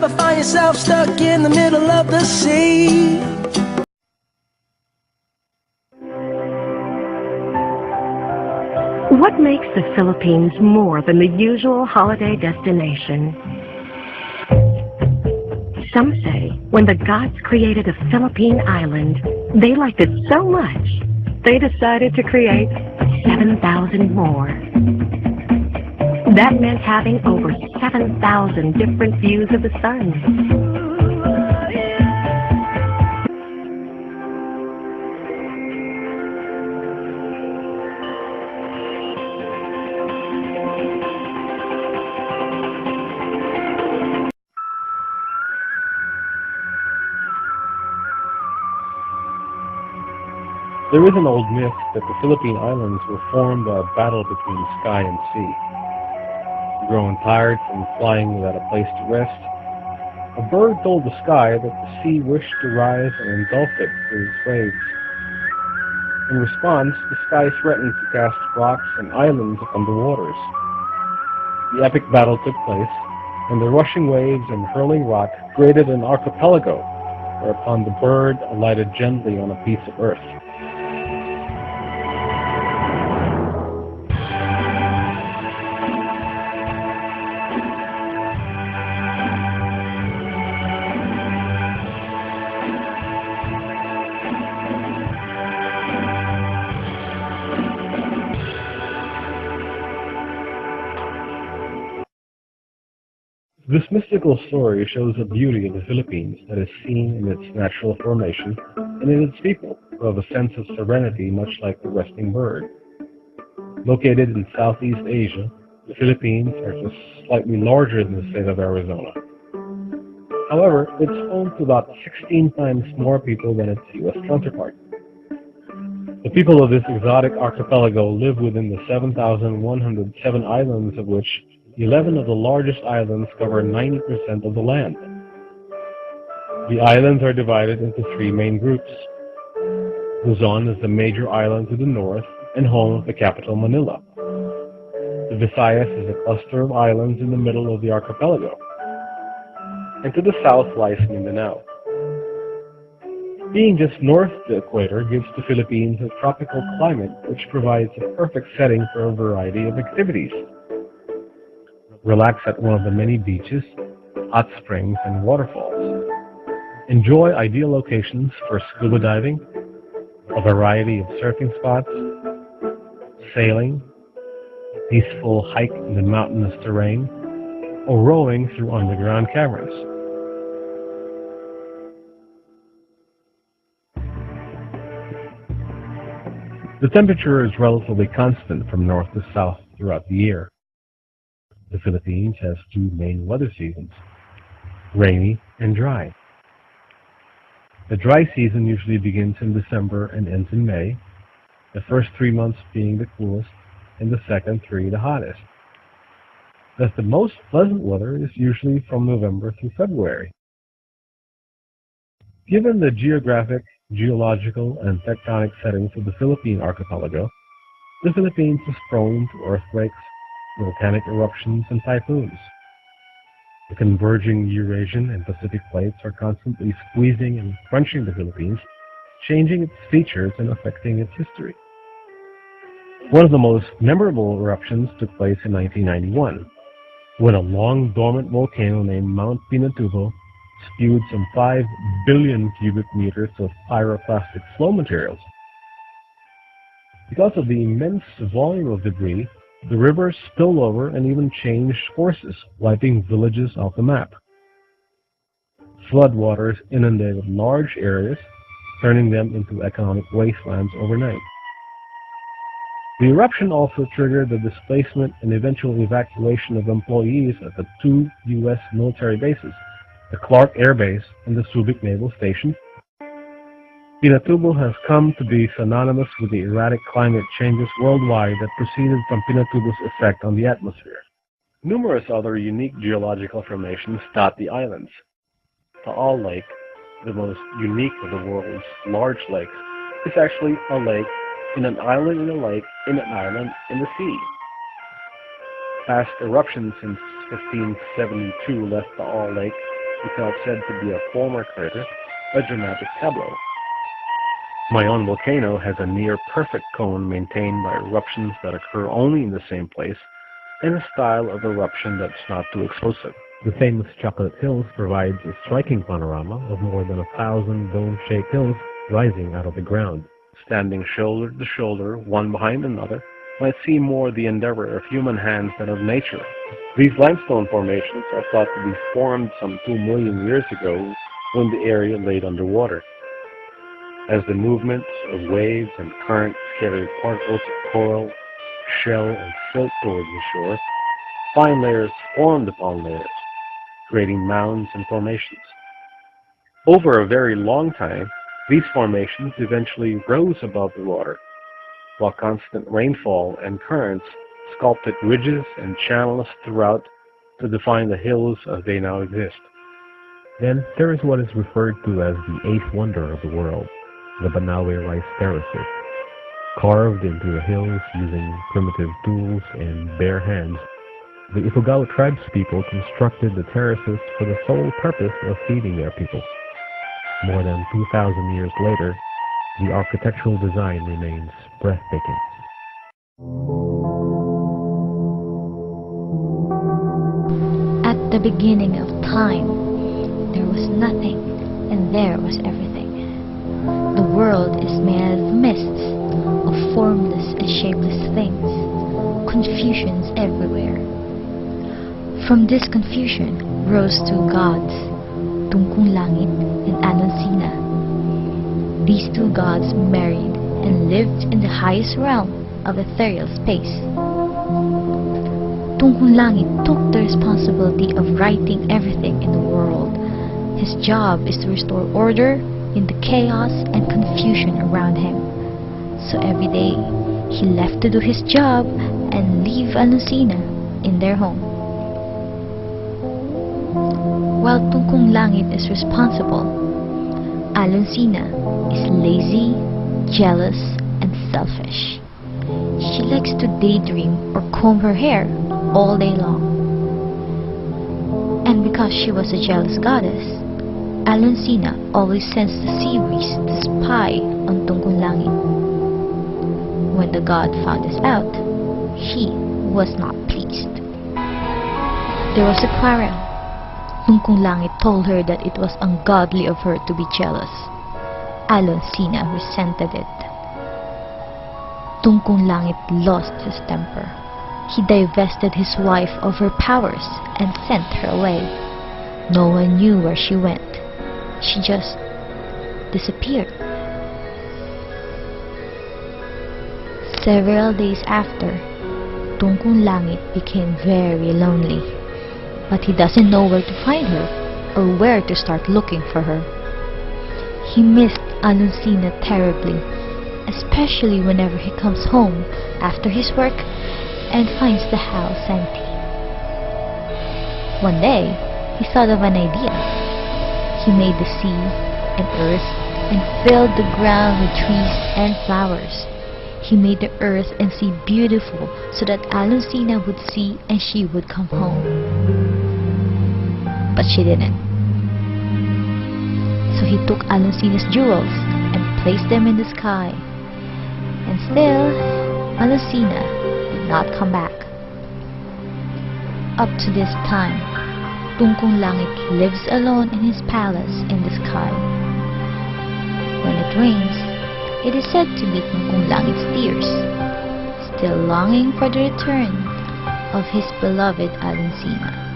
ever find yourself stuck in the middle of the sea? What makes the Philippines more than the usual holiday destination? Some say when the gods created a Philippine island, they liked it so much, they decided to create 7,000 more. That meant having over 7,000 different views of the sun. There is an old myth that the Philippine Islands were formed by a battle between sky and sea. Growing tired from flying without a place to rest, a bird told the sky that the sea wished to rise and engulf it through its waves. In response, the sky threatened to cast rocks and islands upon the waters. The epic battle took place, and the rushing waves and hurling rock created an archipelago, whereupon the bird alighted gently on a piece of earth. This mystical story shows the beauty of the Philippines that is seen in its natural formation and in its people, who have a sense of serenity much like the resting bird. Located in Southeast Asia, the Philippines are just slightly larger than the state of Arizona. However, it's home to about 16 times more people than its U.S. counterpart. The people of this exotic archipelago live within the 7,107 islands, of which 11 of the largest islands cover 90% of the land. The islands are divided into three main groups. Luzon is the major island to the north and home of the capital Manila. The Visayas is a cluster of islands in the middle of the archipelago. And to the south lies Mindanao. Being just north of the equator gives the Philippines a tropical climate which provides a perfect setting for a variety of activities. Relax at one of the many beaches, hot springs, and waterfalls. Enjoy ideal locations for scuba diving, a variety of surfing spots, sailing, peaceful hike in the mountainous terrain, or rowing through underground caverns. The temperature is relatively constant from north to south throughout the year. The Philippines has two main weather seasons, rainy and dry. The dry season usually begins in December and ends in May, the first 3 months being the coolest and the second 3 the hottest. Thus the most pleasant weather is usually from November through February. Given the geographic, geological, and tectonic settings of the Philippine archipelago, the Philippines is prone to earthquakes, volcanic eruptions, and typhoons. The converging Eurasian and Pacific plates are constantly squeezing and crunching the Philippines, changing its features and affecting its history. One of the most memorable eruptions took place in 1991, when a long dormant volcano named Mount Pinatubo spewed some 5 billion cubic meters of pyroclastic flow materials. Because of the immense volume of debris, the rivers spilled over and even changed courses, wiping villages off the map. Floodwaters inundated large areas, turning them into economic wastelands overnight. The eruption also triggered the displacement and eventual evacuation of employees at the 2 U.S. military bases, the Clark Air Base and the Subic Naval Station. Pinatubo has come to be synonymous with the erratic climate changes worldwide that proceeded from Pinatubo's effect on the atmosphere. Numerous other unique geological formations dot the islands. Taal Lake, the most unique of the world's large lakes, is actually a lake in an island in a lake in an island in the sea. Past eruptions since 1572 left Taal Lake without said to be a former crater, a dramatic tableau. My own volcano has a near-perfect cone maintained by eruptions that occur only in the same place and a style of eruption that's not too explosive. The famous Chocolate Hills provides a striking panorama of more than 1,000 dome-shaped hills rising out of the ground. Standing shoulder to shoulder, one behind another, might seem more the endeavor of human hands than of nature. These limestone formations are thought to be formed some 2 million years ago when the area laid underwater. As the movements of waves and currents carried particles of coral, shell, and silt towards the shore, fine layers formed upon layers, creating mounds and formations. Over a very long time, these formations eventually rose above the water, while constant rainfall and currents sculpted ridges and channels throughout to define the hills as they now exist. Then there is what is referred to as the eighth wonder of the world, the Banawe rice terraces. Carved into the hills using primitive tools and bare hands, the Ifugao tribespeople constructed the terraces for the sole purpose of feeding their people. More than 2,000 years later, the architectural design remains breathtaking. At the beginning of time, there was nothing, and there was everything. The world is made of mists, of formless and shapeless things, confusions everywhere. From this confusion rose two gods, Tungkung Langit and Alonsina. These two gods married and lived in the highest realm of ethereal space. Tungkung Langit took the responsibility of righting everything in the world. His job is to restore order in the chaos and confusion around him. So every day, he left to do his job and leave Alonsina in their home. While Tungkung Langit is responsible, Alonsina is lazy, jealous, and selfish. She likes to daydream or comb her hair all day long. And because she was a jealous goddess, Alonsina always sends the sea breeze to spy on Tungkung Langit. When the god found this out, he was not pleased. There was a quarrel. Tungkung Langit told her that it was ungodly of her to be jealous. Alonsina resented it. Tungkung Langit lost his temper. He divested his wife of her powers and sent her away. No one knew where she went. She just disappeared. Several days after, Tungkung Langit became very lonely. But he doesn't know where to find her or where to start looking for her. He missed Alonsina terribly, especially whenever he comes home after his work and finds the house empty. One day, he thought of an idea. He made the sea and earth and filled the ground with trees and flowers. He made the earth and sea beautiful so that Alonsina would see and she would come home. But she didn't. So he took Alonsina's jewels and placed them in the sky. And still, Alonsina did not come back. Up to this time, Tungkung Langit lives alone in his palace in the sky. When it rains, it is said to be Tungkung Langit's tears, still longing for the return of his beloved Alonsina.